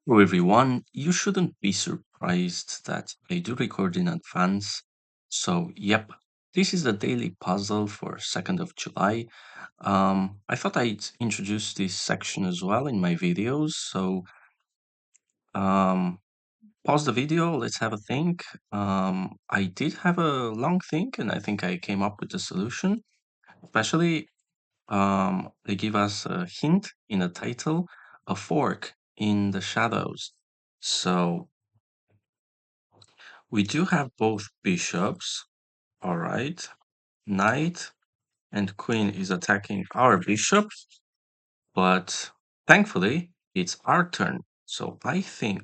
Hello everyone, you shouldn't be surprised that I do record in advance. So, yep, this is the daily puzzle for 2nd of July. I thought I'd introduce this section as well in my videos. So, um, pause the video, let's have a think. I did have a long think and I think I came up with a solution. Especially, they give us a hint in the title, a fork in the shadows. So, we do have both bishops, all right. Knight and queen is attacking our bishop, but thankfully it's our turn. So I think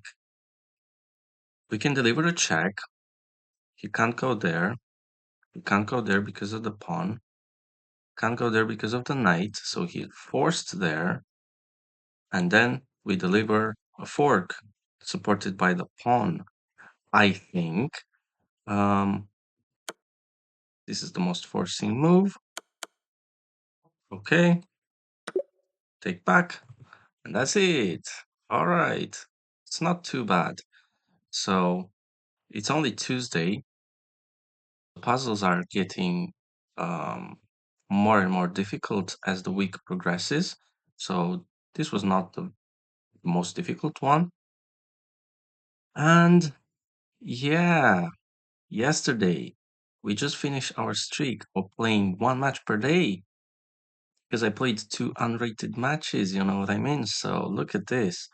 we can deliver a check. He can't go there. He can't go there because of the pawn. Can't go there because of the knight. So he's forced there. And then we deliver a fork supported by the pawn. I think this is the most forcing move. Okay, take back. And that's it. All right. It's not too bad. So it's only Tuesday. The puzzles are getting um, more and more difficult as the week progresses. So this was not the most difficult one. And yeah, yesterday we just finished our streak of playing one match per day because I played two unrated matches, you know what I mean? So look at this.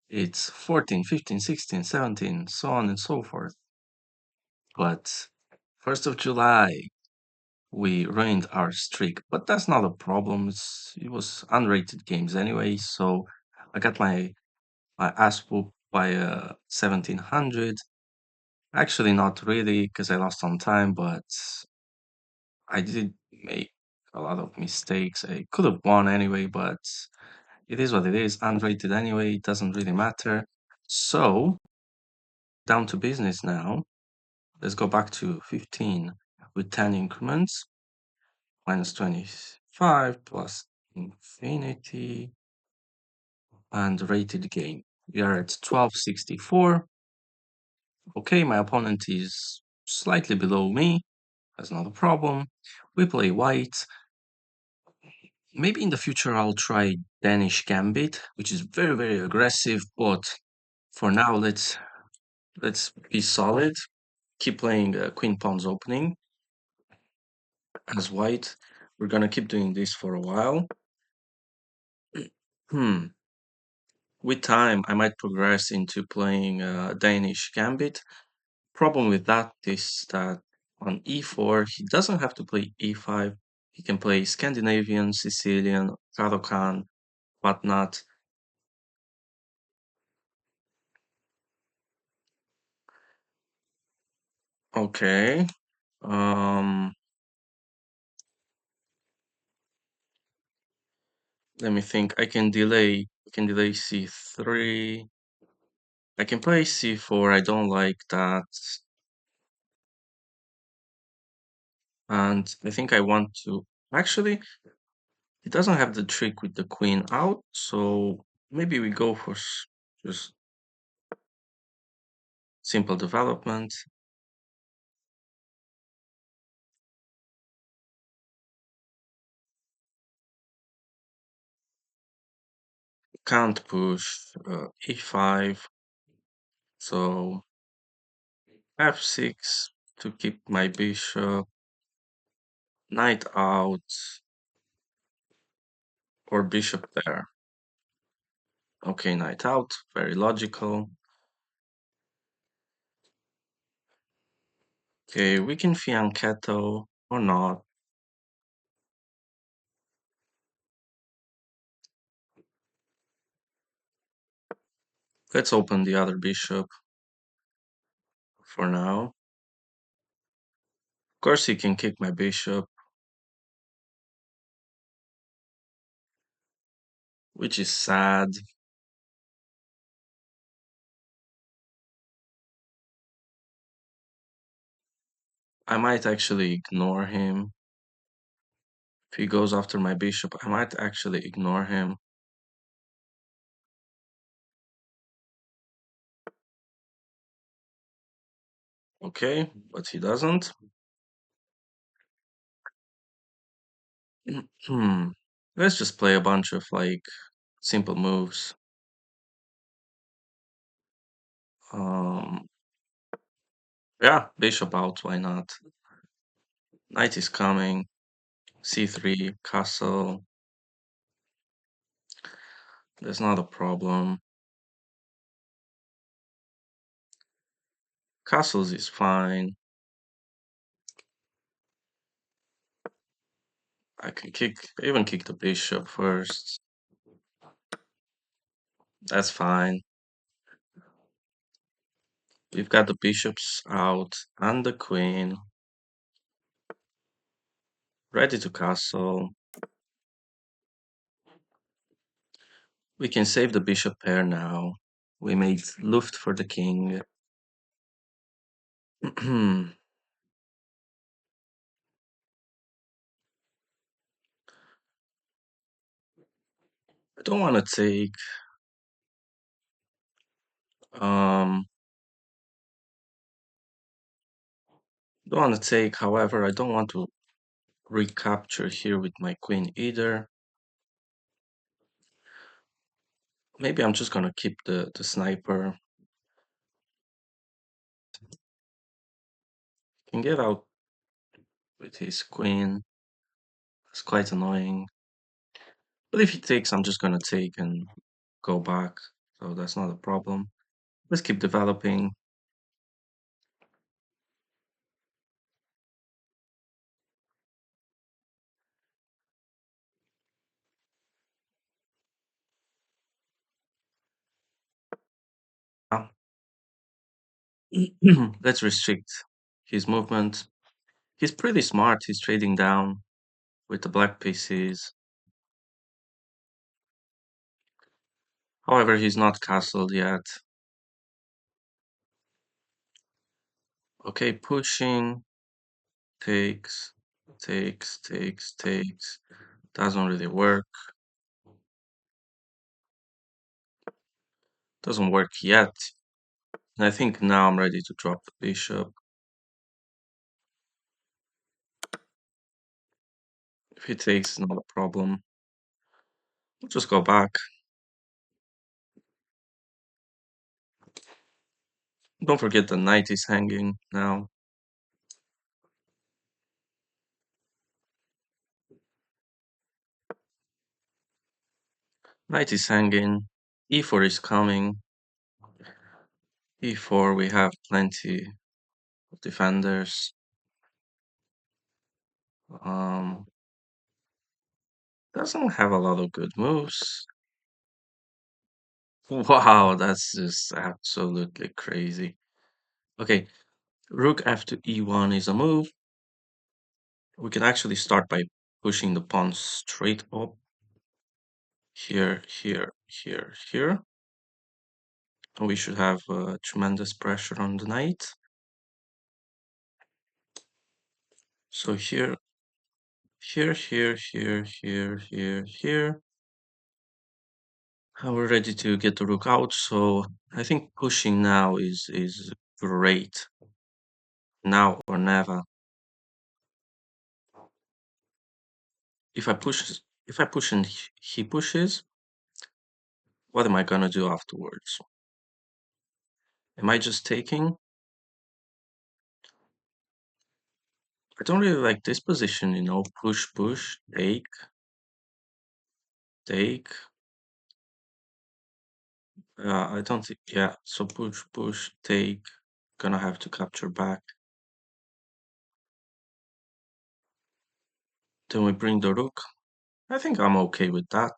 It's 14, 15, 16, 17, so on and so forth. But 1st of July, we ruined our streak. But that's not a problem. It was unrated games anyway, so I got my ass whooped by 1700. Actually, not really, because I lost on time, but I did make a lot of mistakes. I could have won anyway, but it is what it is. Unrated anyway, it doesn't really matter. So, down to business now. Let's go back to 15 with 10 increments, minus 25 plus infinity, and rated gain. We are at 1264. Okay, my opponent is slightly below me. That's not a problem. We play white. Maybe in the future I'll try Danish Gambit, which is very, very aggressive, but for now let's be solid. Keep playing Queen Pawns opening as white. We're gonna keep doing this for a while. Hmm. With time, I might progress into playing Danish Gambit. Problem with that is that on e4, he doesn't have to play e5. He can play Scandinavian, Sicilian, Kadokan, whatnot. Okay. Um, Let me think. I can delay c3. I can play c4. I don't like that. And I think I want to actually. He doesn't have the trick with the queen out, so maybe we go for just simple development. Can't push e5, so f6 to keep my bishop, knight out, or bishop there. Okay, knight out, very logical. Okay, we can fianchetto or not. Let's open the other bishop for now. Of course, he can kick my bishop, which is sad. I might actually ignore him. If he goes after my bishop, I might actually ignore him. Okay, but he doesn't. Hmm. Let's just play a bunch of like simple moves. Um, yeah, bishop out, why not? Knight is coming. C3, castle. That's not a problem. Castles is fine. I can even kick the bishop first. That's fine. We've got the bishops out and the queen. Ready to castle. We can save the bishop pair now. We made Luft for the king. I don't want to take. Um, don't want to take. However, I don't want to recapture here with my queen either. Maybe I'm just gonna keep the sniper. Can get out with his queen. It's quite annoying. But if he takes, I'm just gonna take and go back. So that's not a problem. Let's keep developing. Ah, let's restrict his movement. He's pretty smart. He's trading down with the black pieces. However, he's not castled yet. Okay, pushing, takes, takes. Doesn't really work. Doesn't work yet. And I think now I'm ready to drop the bishop. If he takes, not a problem. We'll just go back. Don't forget the knight is hanging now. Knight is hanging. E4 is coming. E4, we have plenty of defenders. Um, doesn't have a lot of good moves. Wow, that's just absolutely crazy. Okay, rook f to e1 is a move. We can actually start by pushing the pawn straight up. Here, here, here, here. And we should have tremendous pressure on the knight. So here, here. And we're ready to get the rook out. So I think pushing now is great. Now or never. If I push and he pushes, what am I gonna do afterwards? Am I just taking? I don't really like this position, push, take. I don't think, yeah, so push, take. Gonna have to capture back. Then we bring the rook. I think I'm okay with that.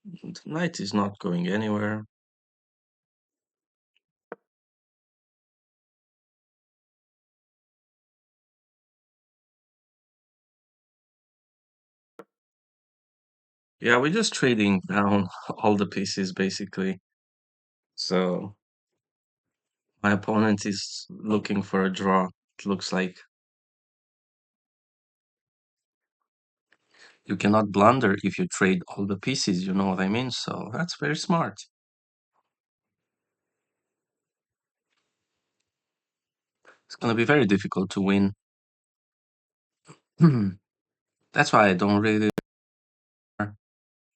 The knight is not going anywhere. Yeah, we're just trading down all the pieces basically. So my opponent is looking for a draw, it looks like. You cannot blunder if you trade all the pieces, you know what I mean? So that's very smart. It's gonna be very difficult to win. That's why I don't really like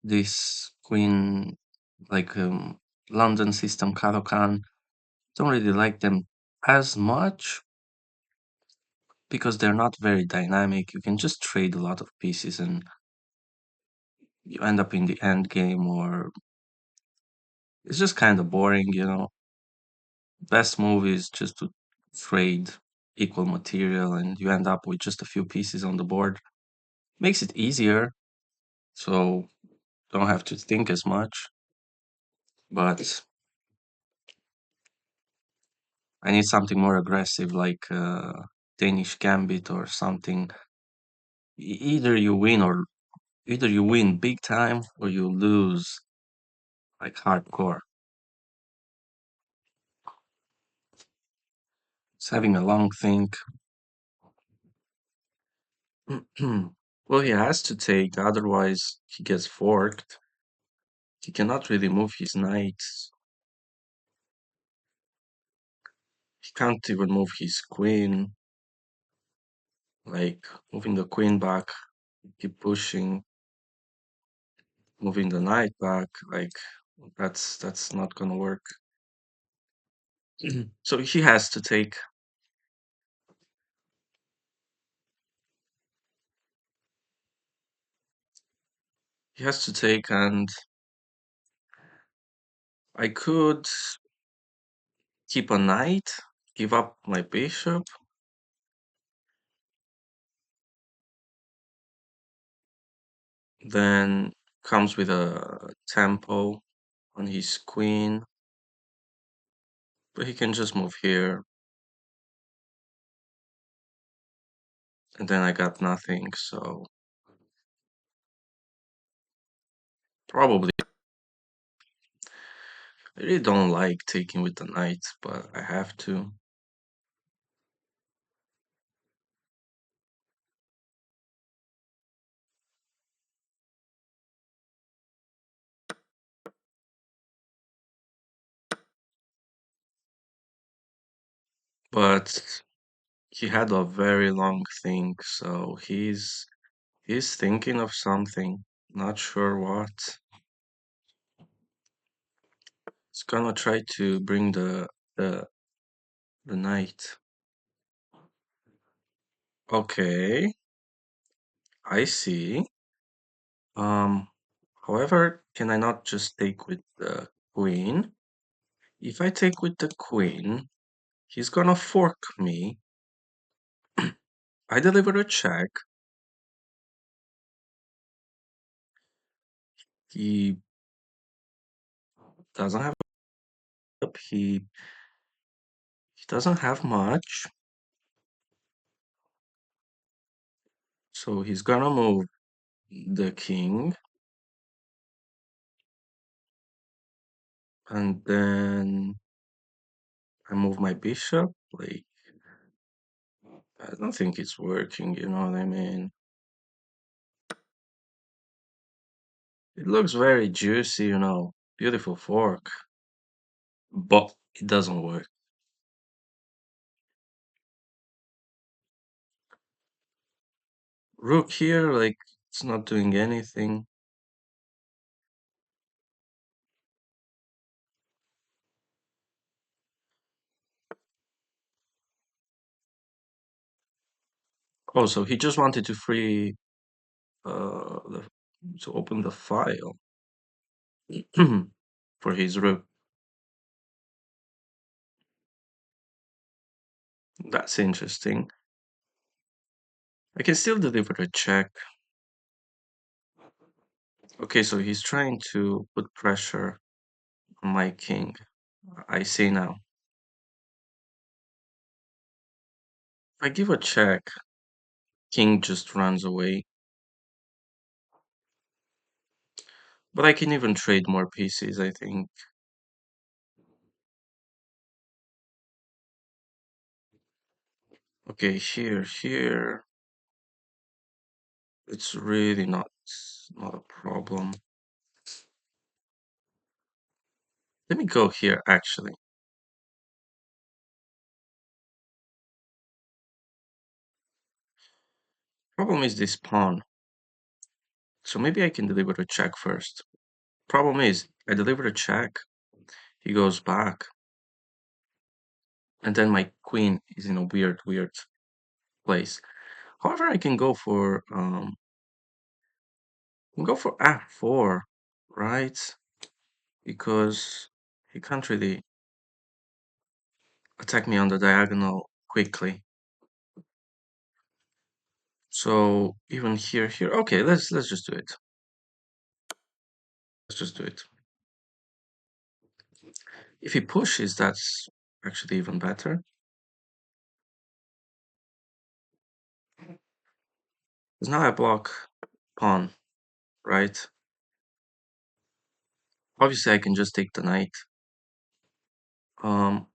this Queen, like London system Karokan. Don't really like them as much because they're not very dynamic. You can just trade a lot of pieces and you end up in the end game, or it's just kind of boring. Best move is just to trade equal material and you end up with just a few pieces on the board. Makes it easier, so don't have to think as much. But I need something more aggressive, like Danish Gambit or something. Either you win big time or you lose like hardcore. It's having a long think. Well, he has to take, otherwise he gets forked. He cannot really move his knight. He can't even move his queen. Like moving the queen back, keep pushing, moving the knight back. Like that's not gonna work. So he has to take. He has to take, and I could keep a knight, give up my bishop, then comes with a tempo on his queen, but he can just move here, and then I got nothing, so probably I really don't like taking with the knight, but I have to. But he had a very long think, so he's thinking of something, not sure what. He's gonna try to bring the the knight. Okay, I see. Um, However, can I not just take with the queen? If I take with the queen, he's gonna fork me. I deliver a check. He doesn't have he doesn't have much, so he's gonna move the king, and then I move my bishop. Like I don't think it's working. You know what I mean? It looks very juicy. Beautiful fork, but it doesn't work. Rook here, like it's not doing anything. Oh, so he just wanted to free to open the file for his rook. That's interesting. I can still deliver a check. Okay, so he's trying to put pressure on my king. I see now. If I give a check, king just runs away. But I can even trade more pieces, I think. Okay, here. It's really not a problem. Let me go here, actually. Problem is this pawn. So maybe I can deliver a check first. Problem is, I deliver a check, he goes back, and then my queen is in a weird place. However, I can go for f4, right? Because he can't really attack me on the diagonal quickly. So even here. Okay, let's just do it. Let's just do it. If he pushes, that's actually even better. Because now I block pawn, right? Obviously, I can just take the knight. Um,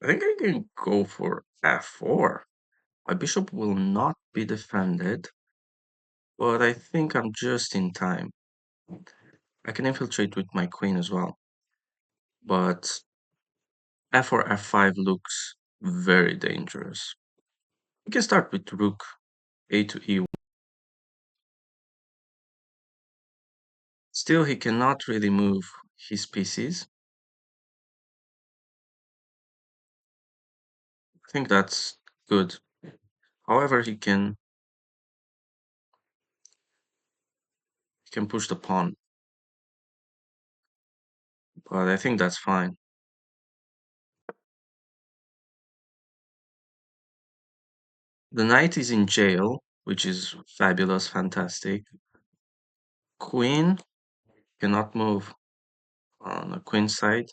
I think I can go for f4. My bishop will not be defended, but I think I'm just in time. I can infiltrate with my queen as well, but f4, f5 looks very dangerous. We can start with rook a to e1. Still, he cannot really move his pieces. I think that's good. However, he can push the pawn, but I think that's fine. The knight is in jail, which is fabulous, fantastic. Queen cannot move on the queen side.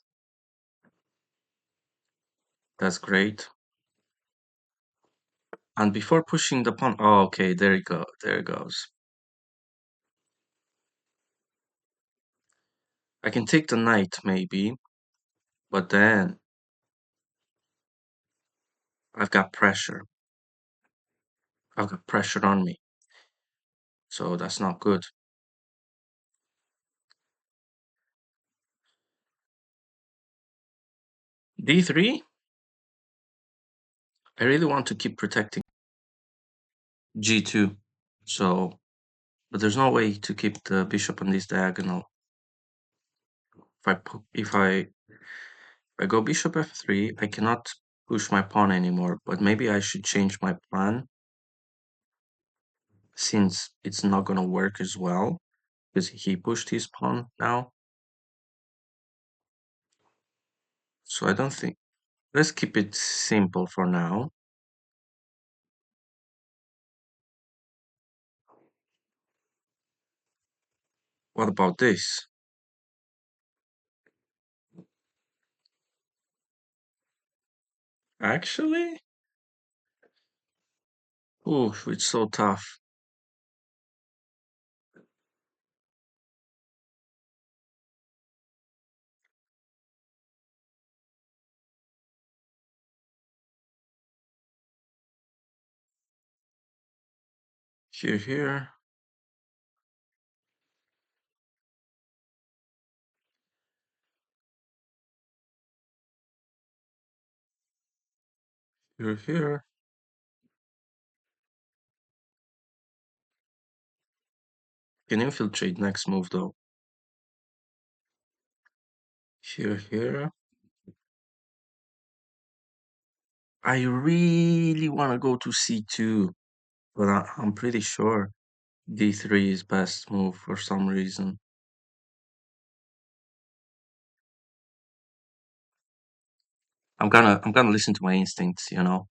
That's great. And before pushing the pawn, oh, okay, there you go. There it goes. I can take the knight maybe, but then I've got pressure. I've got pressure on me, so that's not good. D3. I really want to keep protecting G2. So, but there's no way to keep the bishop on this diagonal. If I go bishop f3, I cannot push my pawn anymore. But maybe I should change my plan since it's not gonna work as well because he pushed his pawn now. So I don't think. Let's keep it simple for now. What about this? Actually, ooh, it's so tough. Here, here. Can infiltrate next move though. Here. I really want to go to c2, but I'm pretty sure d3 is best move for some reason. I'm gonna listen to my instincts. I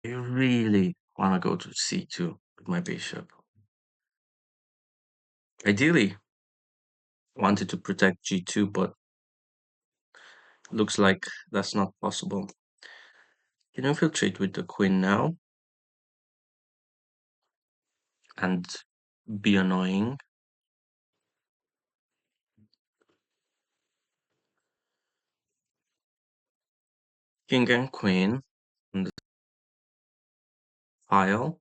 really want to go to c2 with my bishop. Ideally, wanted to protect g2, but looks like that's not possible. Can infiltrate with the queen now and be annoying. King and queen on the file.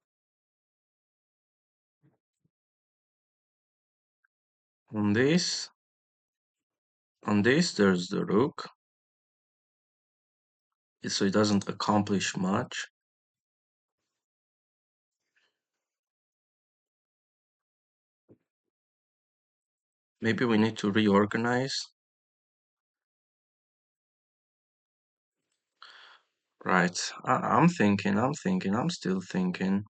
On this, there's the rook, so it doesn't accomplish much. Maybe we need to reorganize. Right. I'm still thinking.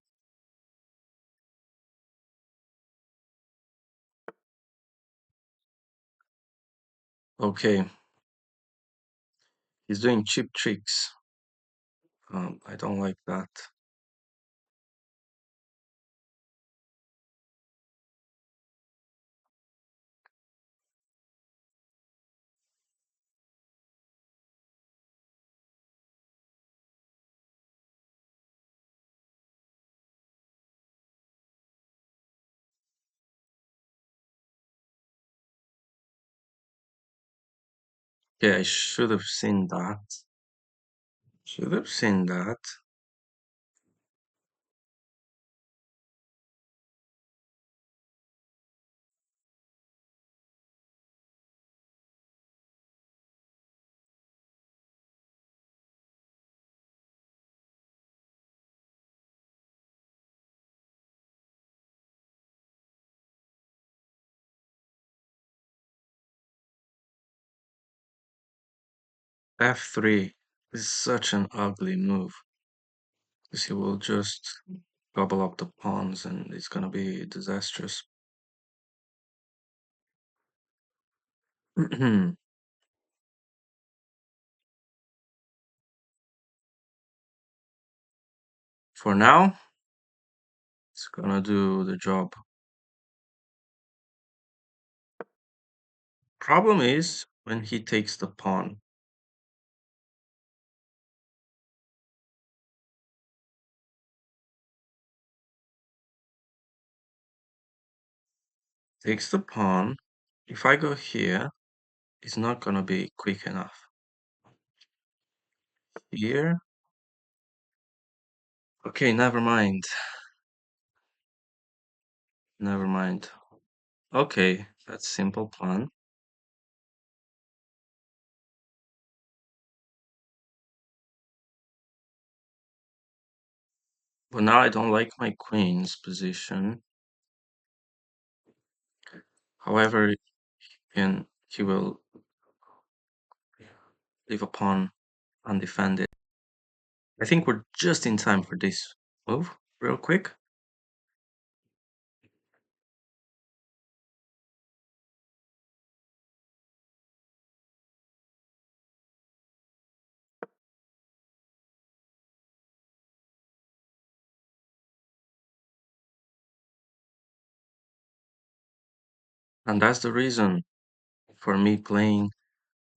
Okay, he's doing cheap tricks. I don't like that. Yeah, I should have seen that. Should have seen that. F3 is such an ugly move because he will just gobble up the pawns and it's gonna be disastrous. For now, it's gonna do the job. Problem is when he takes the pawn. Takes the pawn. If I go here, it's not gonna be quick enough. Here. Okay, never mind. Never mind. Okay, that's simple plan. But now I don't like my queen's position. However, he will leave a pawn undefended. I think we're just in time for this move, real quick. And that's the reason for me playing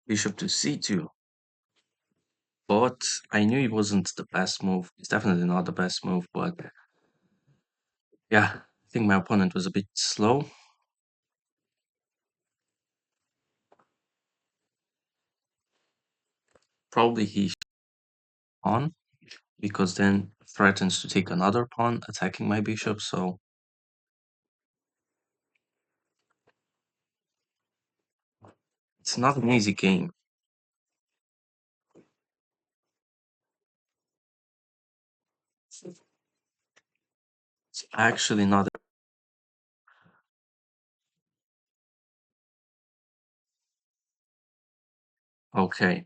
bishop to c2. But I knew it wasn't the best move. It's definitely not the best move, but yeah, I think my opponent was a bit slow. Probably he on because then threatens to take another pawn, attacking my bishop. So it's not an easy game. It's actually not. Okay.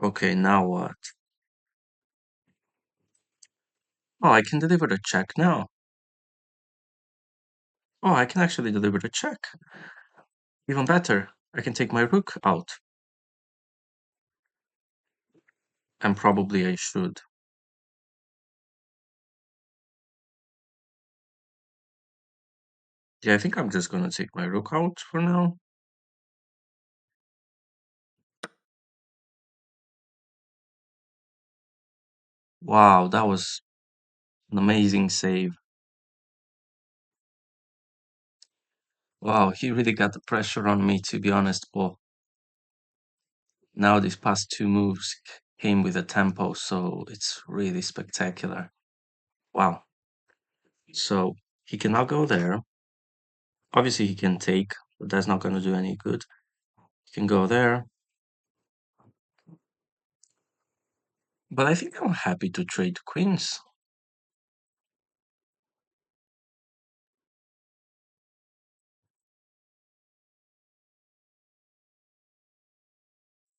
Okay, now what? Oh, I can deliver the check now. Oh, I can actually deliver the check. Even better, I can take my rook out. And probably I should. Yeah, I think I'm just gonna take my rook out for now. Wow, that was an amazing save. Wow, he really got the pressure on me, to be honest. But now these past two moves came with a tempo, so it's really spectacular. Wow. So he can now go there. Obviously, he can take, but that's not going to do any good. He can go there. But I think I'm happy to trade queens.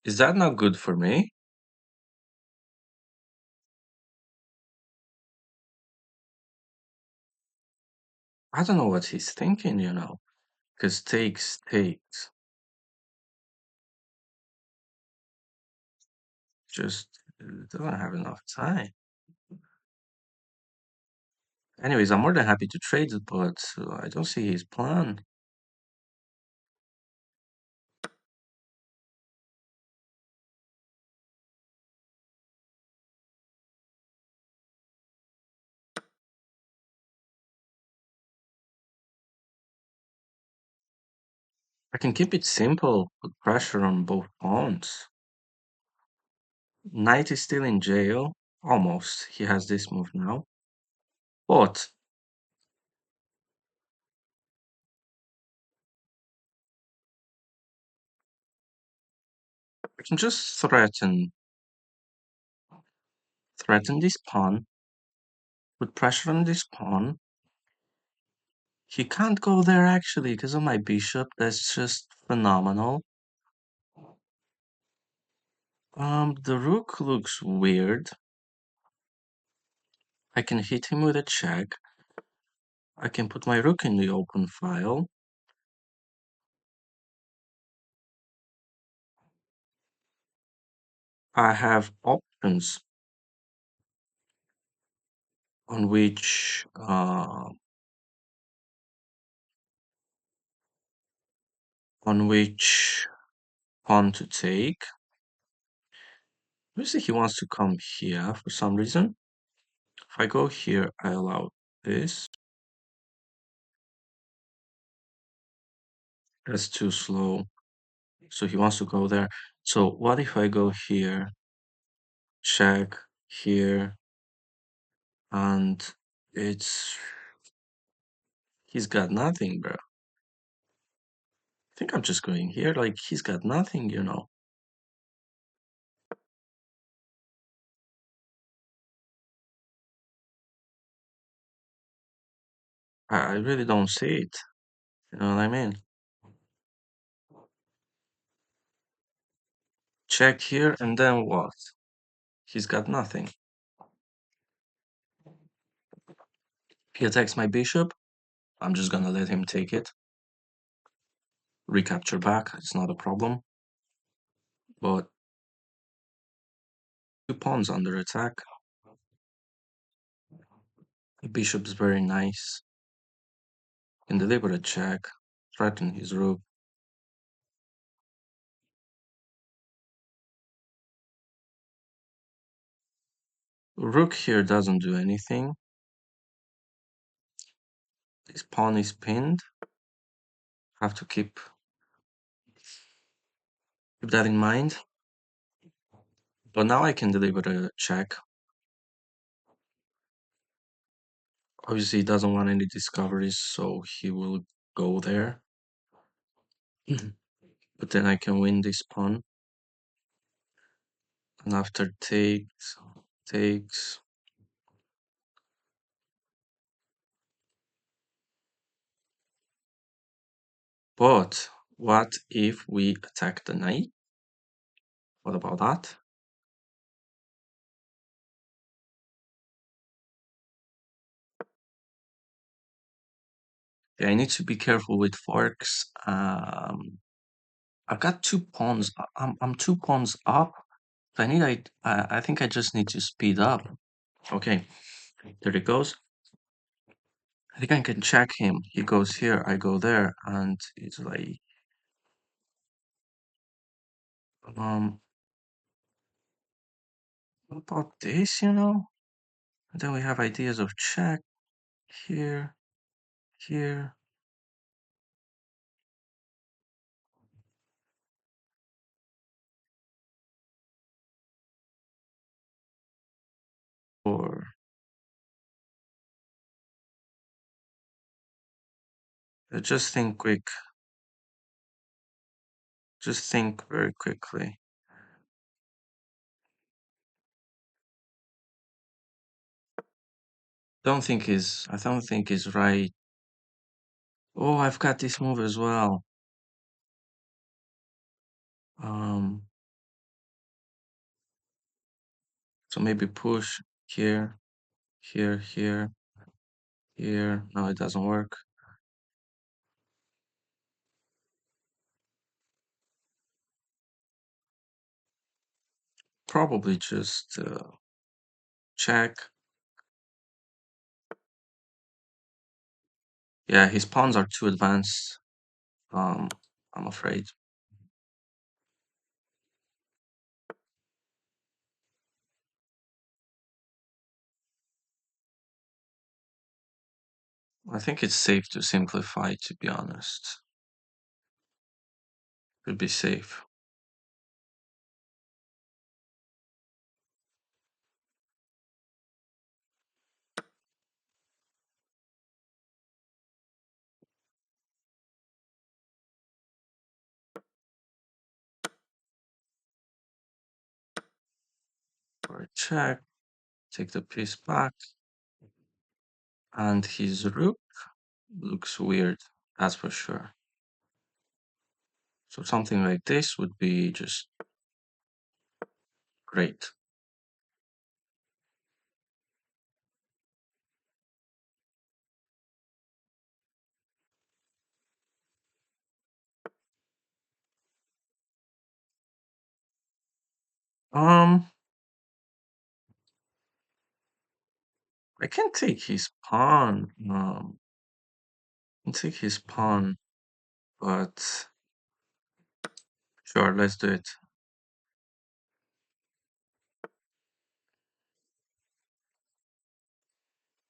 Is that not good for me? I don't know what he's thinking, you know, because takes, just doesn't have enough time. Anyways, I'm more than happy to trade it, but I don't see his plan. I can keep it simple, put pressure on both pawns. Knight is still in jail. Almost. He has this move now. But I can just threaten this pawn, put pressure on this pawn. He can't go there actually because of my bishop. That's just phenomenal. The rook looks weird. I can hit him with a check. I can put my rook in the open file. I have options on which pawn to take. Obviously, he wants to come here for some reason. If I go here, I allow this. That's too slow. So he wants to go there. So what if I go here, check here, and it's he's got nothing, bro. I think I'm just going here, like he's got nothing, you know. I really don't see it. You know what I mean? Check here, and then what? He's got nothing. He attacks my bishop. I'm just gonna let him take it. Recapture back. It's not a problem. But two pawns under attack. The bishop's very nice. Can deliver a check. Threaten his rook. Rook here doesn't do anything. This pawn is pinned. Have to keep that in mind. But now I can deliver a check. Obviously, he doesn't want any discoveries, so he will go there. But then I can win this pawn. And after takes. But what if we attack the knight? What about that? Yeah, I need to be careful with forks. I've got two pawns. I'm two pawns up. I think I just need to speed up. Okay, there it goes. I think I can check him. He goes here, I go there, and it's like um what about this, you know? And then we have ideas of check here, here, or just think quick. Just think very quickly. I don't think is right. Oh, I've got this move as well. Um So maybe push here, here, here, here. No, it doesn't work. Probably just check. Yeah, his pawns are too advanced. Um, I'm afraid. I think it's safe to simplify, to be honest. Could be safe. For a check, take the piece back, and his rook looks weird, that's for sure. So something like this would be just great. Um, I can take his pawn. I can take his pawn, but sure, let's do it.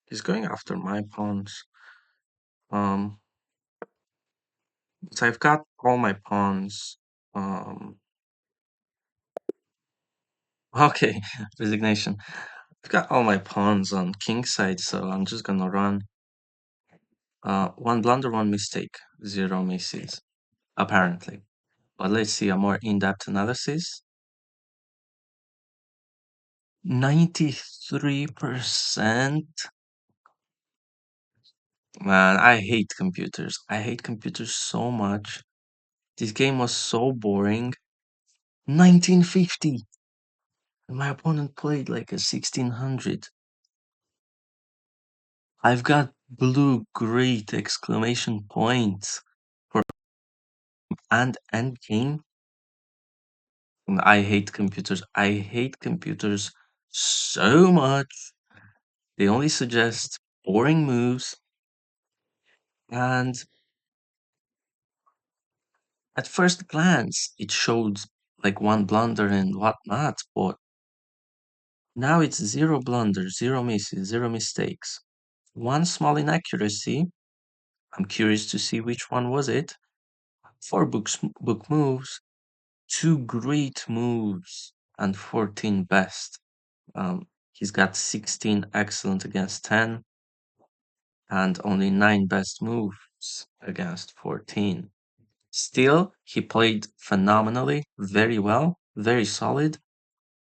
He's going after my pawns. Um, so I've got all my pawns. Um, okay, resignation. I've got all my pawns on king side, so I'm just gonna run. One blunder, one mistake, zero misses, apparently. But let's see a more in-depth analysis. 93%. Man, I hate computers. I hate computers so much. This game was so boring. 1950. And my opponent played like a 1600. I've got blue great exclamation points for and end game. And I hate computers. I hate computers so much. They only suggest boring moves. And at first glance, it showed like one blunder and whatnot, but now it's zero blunders, zero misses, zero mistakes. One small inaccuracy. I'm curious to see which one was it. Four book moves, two great moves, and 14 best. He's got 16 excellent against 10, and only 9 best moves against 14. Still, he played phenomenally, very well, very solid,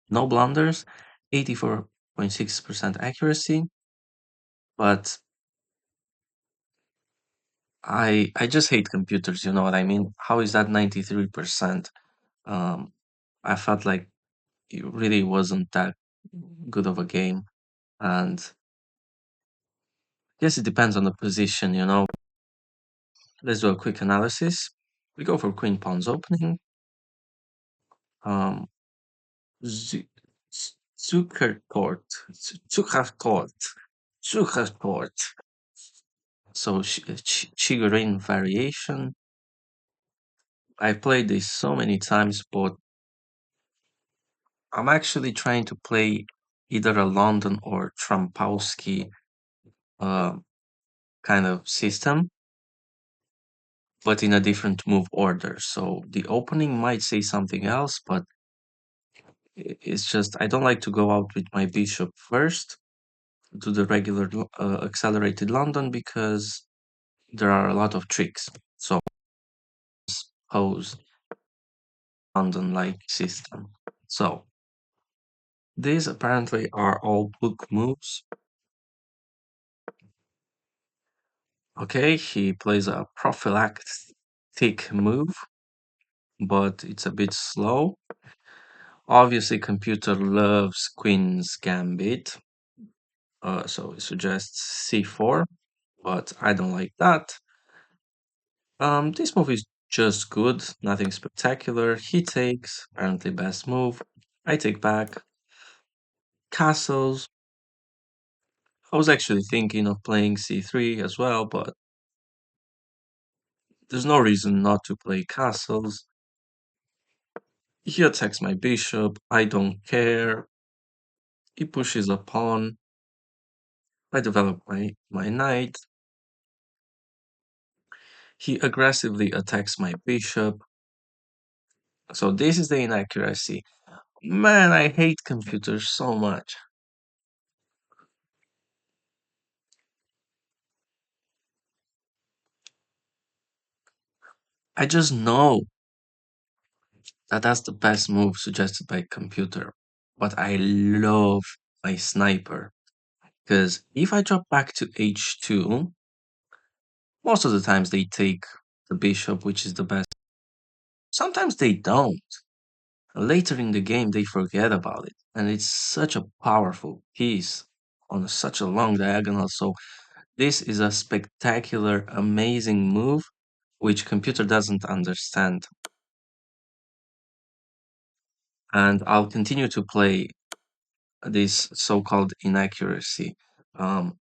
no blunders, 84.6% accuracy, but I just hate computers, you know what I mean? How is that 93%? Um, I felt like it really wasn't that good of a game. And I guess it depends on the position, you know. Let's do a quick analysis. We go for queen pawns opening. Um, Zu- Zukertort, Zukertort, Zukertort. So Chigorin variation. I played this so many times, but I'm actually trying to play either a London or Trampowski uh, kind of system, but in a different move order. So the opening might say something else, but it's just I don't like to go out with my bishop first to the regular accelerated London because there are a lot of tricks. So pose London-like system. So these apparently are all book moves. Okay, he plays a prophylactic move, but it's a bit slow. Obviously, computer loves Queen's Gambit, so it suggests c4, but I don't like that. This move is just good, nothing spectacular. He takes, apparently best move. I take back. Castles. I was actually thinking of playing c3 as well, but there's no reason not to play castles. He attacks my bishop. I don't care. He pushes a pawn. I develop my knight. He aggressively attacks my bishop. So this is the inaccuracy. Man, I hate computers so much. I just know that that's the best move suggested by computer. But I love my sniper. Because if I drop back to h2, most of the times they take the bishop, which is the best. Sometimes they don't. Later in the game, they forget about it. And it's such a powerful piece on such a long diagonal. So this is a spectacular, amazing move, which computer doesn't understand. And I'll continue to play this so-called inaccuracy. Um,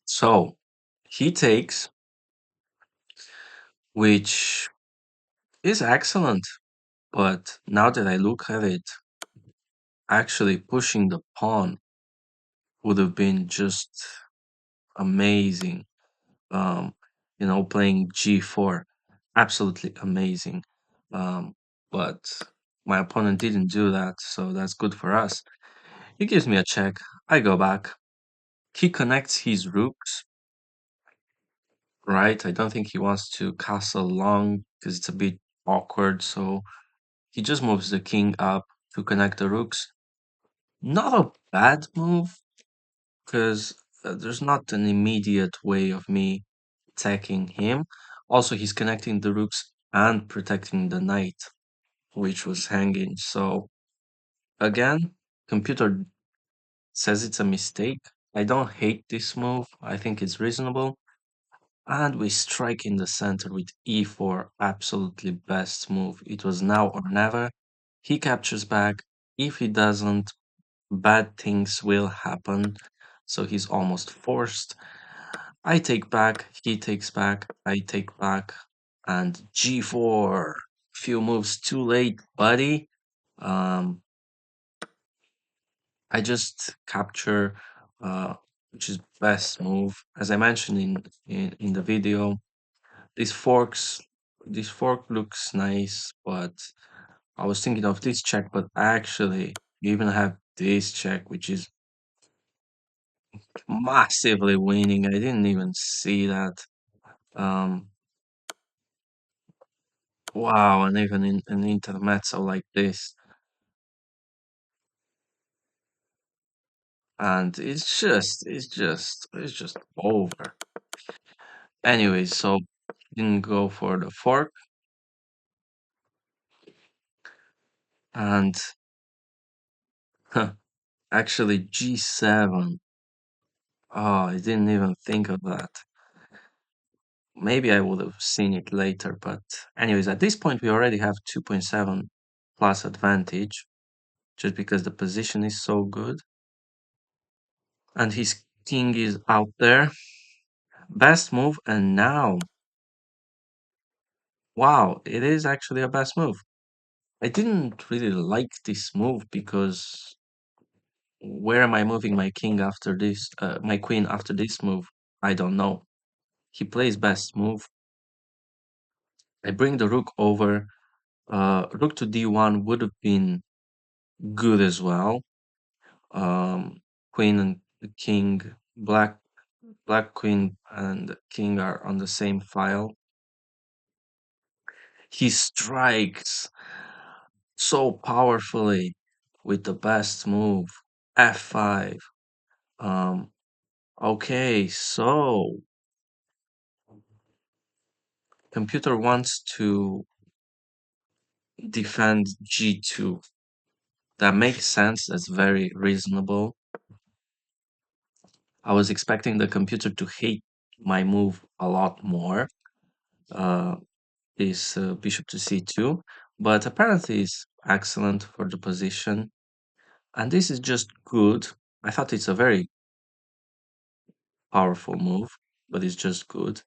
so he takes, which is excellent. But now that I look at it, actually pushing the pawn would have been just amazing. Um, playing g4, absolutely amazing. Um, but my opponent didn't do that, so that's good for us. He gives me a check. I go back. He connects his rooks, right? I don't think he wants to castle long because it's a bit awkward, so he just moves the king up to connect the rooks. Not a bad move, because there's not an immediate way of me attacking him. Also, he's connecting the rooks and protecting the knight, which was hanging. So, again, computer says it's a mistake. I don't hate this move. I think it's reasonable. And we strike in the center with e4. Absolutely best move. It was now or never. He captures back. If he doesn't, bad things will happen. So he's almost forced. I take back, he takes back, I take back, and g4. Few moves too late, buddy. Um, I just capture, uh, which is best move. As I mentioned in the video, this forks, this fork looks nice, but I was thinking of this check, but actually, you even have this check, which is massively winning. I didn't even see that. Um, Wow, and even in an intermezzo like this, and it's just over. Anyway, so didn't go for the fork, and actually G7. Oh, I didn't even think of that. Maybe I would have seen it later, but anyways, at this point we already have 2.7 plus advantage, just because the position is so good, and his king is out there. Best move, and now, wow, it is actually a best move. I didn't really like this move because where am I moving my king after this, my queen after this move? I don't know. He plays best move. I bring the rook over. Rook to d1 would have been good as well. Queen and the king, black queen and king are on the same file. He strikes so powerfully with the best move, f5. Um, okay, so Computer wants to defend g2. That makes sense. That's very reasonable. I was expecting the computer to hate my move a lot more. Uh, this bishop to c2, but apparently it's excellent for the position. And this is just good. I thought it's a very powerful move, but it's just good.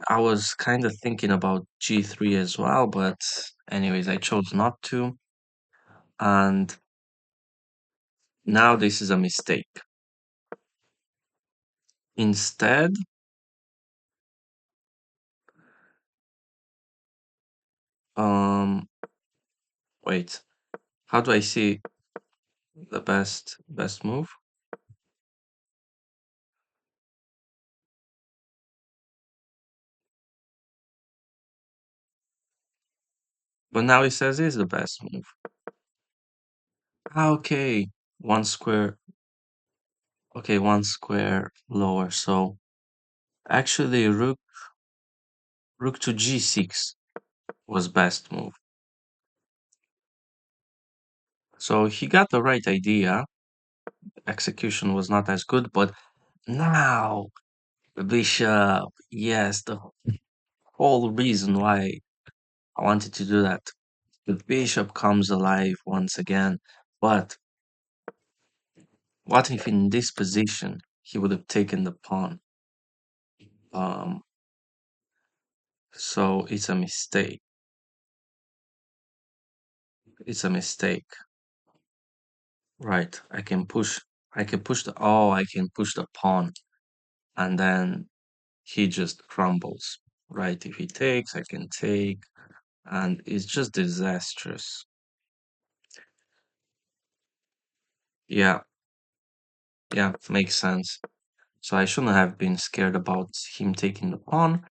I was kind of thinking about g3 as well, but anyways, I chose not to. And now this is a mistake. Instead, um, wait, how do I see the best move? But now it says is the best move. Ah, okay, one square. Okay, one square lower. So actually, rook to g6 was best move. So he got the right idea. Execution was not as good, but now the bishop. Yes, the whole reason why I wanted to do that. The bishop comes alive once again. But what if in this position he would have taken the pawn? Um, so it's a mistake. It's a mistake. Right. I can push I can push the pawn and then he just crumbles. Right. If he takes, I can take. And it's just disastrous. Yeah. Yeah. Makes sense. So I shouldn't have been scared about him taking the pawn.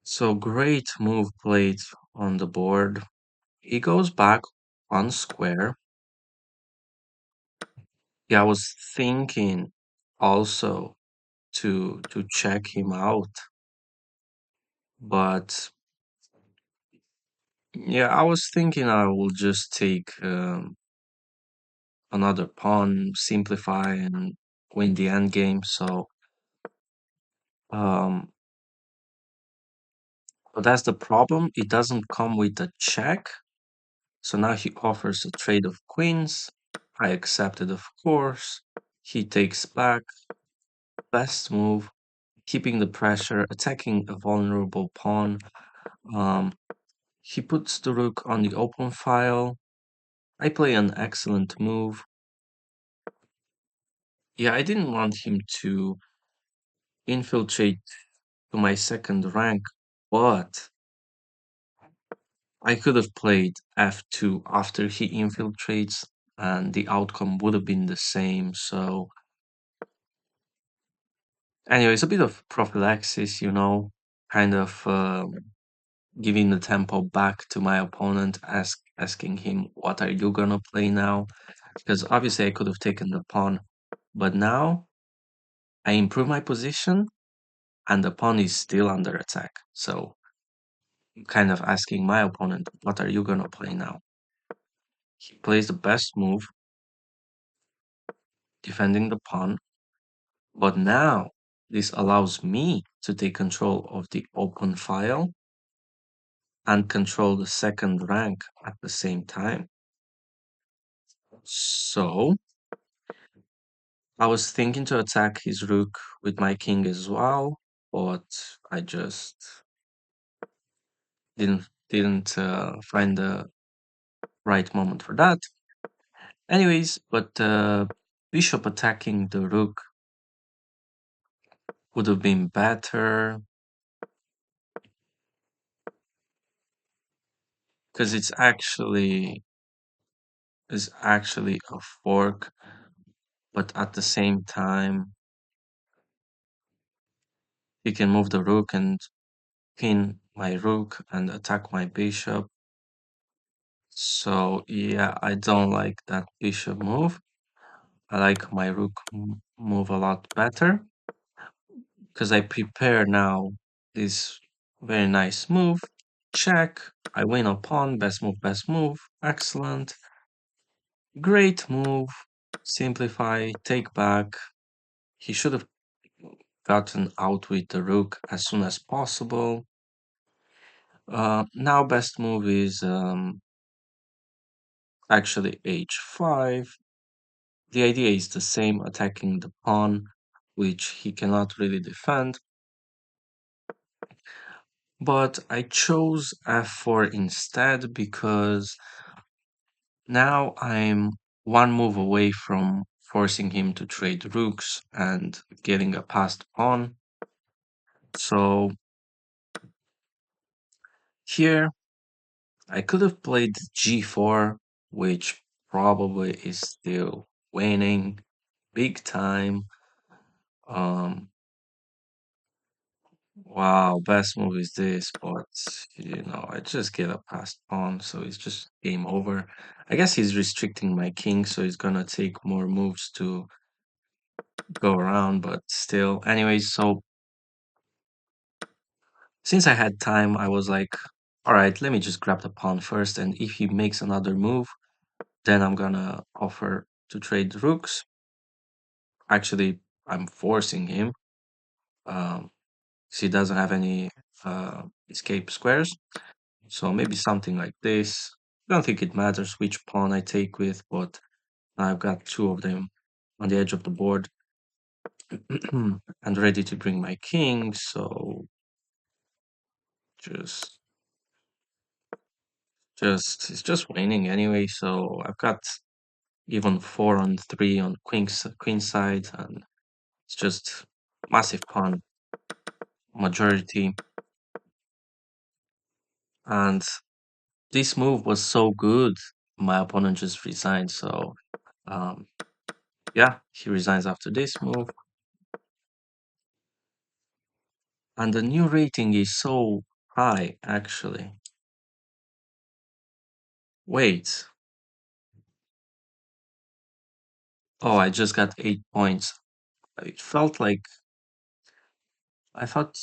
So great move played on the board. He goes back one square. Yeah, I was thinking also to check him out, but yeah, I was thinking I will just take another pawn, simplify, and win the end game. So, um, but that's the problem. It doesn't come with a check. So now he offers a trade of queens. I accepted, of course. He takes back. Best move. Keeping the pressure, attacking a vulnerable pawn. Um, he puts the rook on the open file. I play an excellent move. Yeah, I didn't want him to infiltrate to my second rank, but I could have played f2 after he infiltrates, and the outcome would have been the same. So, anyways, a bit of prophylaxis, kind of giving the tempo back to my opponent, asking him, "What are you gonna play now?" Because obviously I could have taken the pawn, but now I improve my position, and the pawn is still under attack. So, kind of asking my opponent, "What are you gonna play now?" He plays the best move, defending the pawn, but now this allows me to take control of the open file and control the second rank at the same time. So I was thinking to attack his rook with my king as well, but I just didn't find the right moment for that. Anyways, but bishop attacking the rook would have been better because it's actually a fork, but at the same time he can move the rook and pin my rook and attack my bishop. So yeah, I don't like that bishop move. I like my rook move a lot better. because I prepare now this very nice move. Check. I win a pawn. Best move, best move. Excellent. Great move. Simplify, take back. He should have gotten out with the rook as soon as possible. Now best move is actually h5. The idea is the same, attacking the pawn, which he cannot really defend. But I chose f4 instead because now I'm one move away from forcing him to trade rooks and getting a passed pawn. So here I could have played g4, which probably is still winning big time. Um, wow, best move is this, but I just get a passed pawn, so it's just game over. I guess he's restricting my king, so he's gonna take more moves to go around, but still. Anyways, so since I had time, I was like, all right, let me just grab the pawn first, and if he makes another move, then I'm gonna offer to trade rooks. Actually, I'm forcing him. Um, 'Cause he doesn't have any escape squares. So maybe something like this. I don't think it matters which pawn I take with, but I've got two of them on the edge of the board and ready to bring my king. So just it's just winning anyway. So I've got even 4 on 3 on queen side, and it's just massive pawn majority. And this move was so good, my opponent just resigned. So um, yeah, he resigns after this move. And the new rating is so high, actually. Wait. Oh, I just got 8 points. It felt like I thought,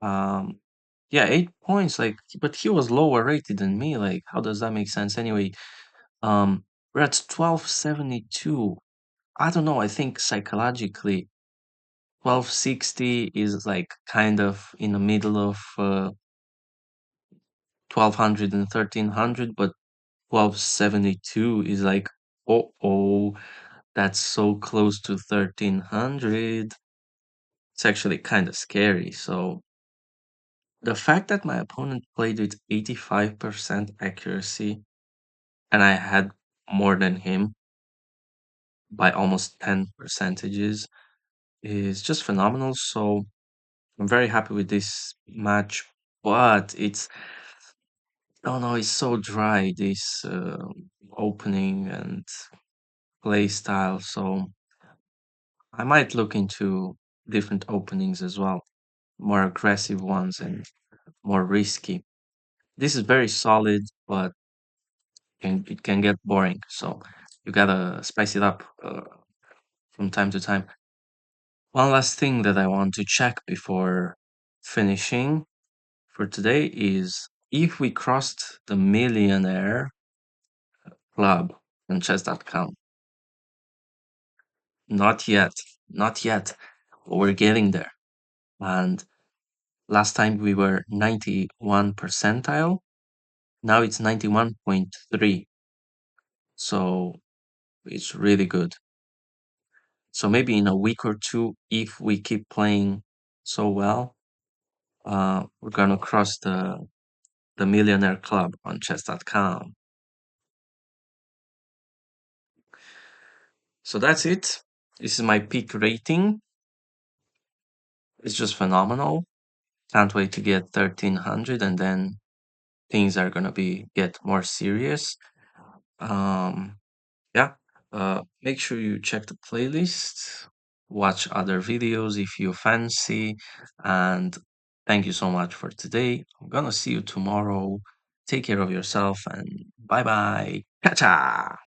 um, yeah, 8 points. Like, but he was lower rated than me. Like, how does that make sense? Anyway, we're at 1272. I don't know. I think psychologically, 1260 is like kind of in the middle of 1200 and 1300, but 1272 is like, oh, that's so close to 1300. It's actually kind of scary. So the fact that my opponent played with 85% accuracy and I had more than him by almost 10 percentages is just phenomenal. So I'm very happy with this match, but oh no, it's so dry, this opening and play style. So I might look into different openings as well, more aggressive ones and more risky. This is very solid, but it can get boring. So you gotta spice it up from time to time. One last thing that I want to check before finishing for today is if we crossed the millionaire club on chess.com. Not yet, not yet. But we're getting there. And last time we were 91 percentile. Now it's 91.3. So it's really good. So maybe in a week or two, if we keep playing so well, we're gonna cross the millionaire club on chess.com. So that's it. This is my peak rating. It's just phenomenal. Can't wait to get 1300 and then things are gonna be get more serious. Um, yeah, make sure you check the playlist, watch other videos if you fancy, and thank you so much for today. I'm gonna see you tomorrow. Take care of yourself and bye bye. Catcha!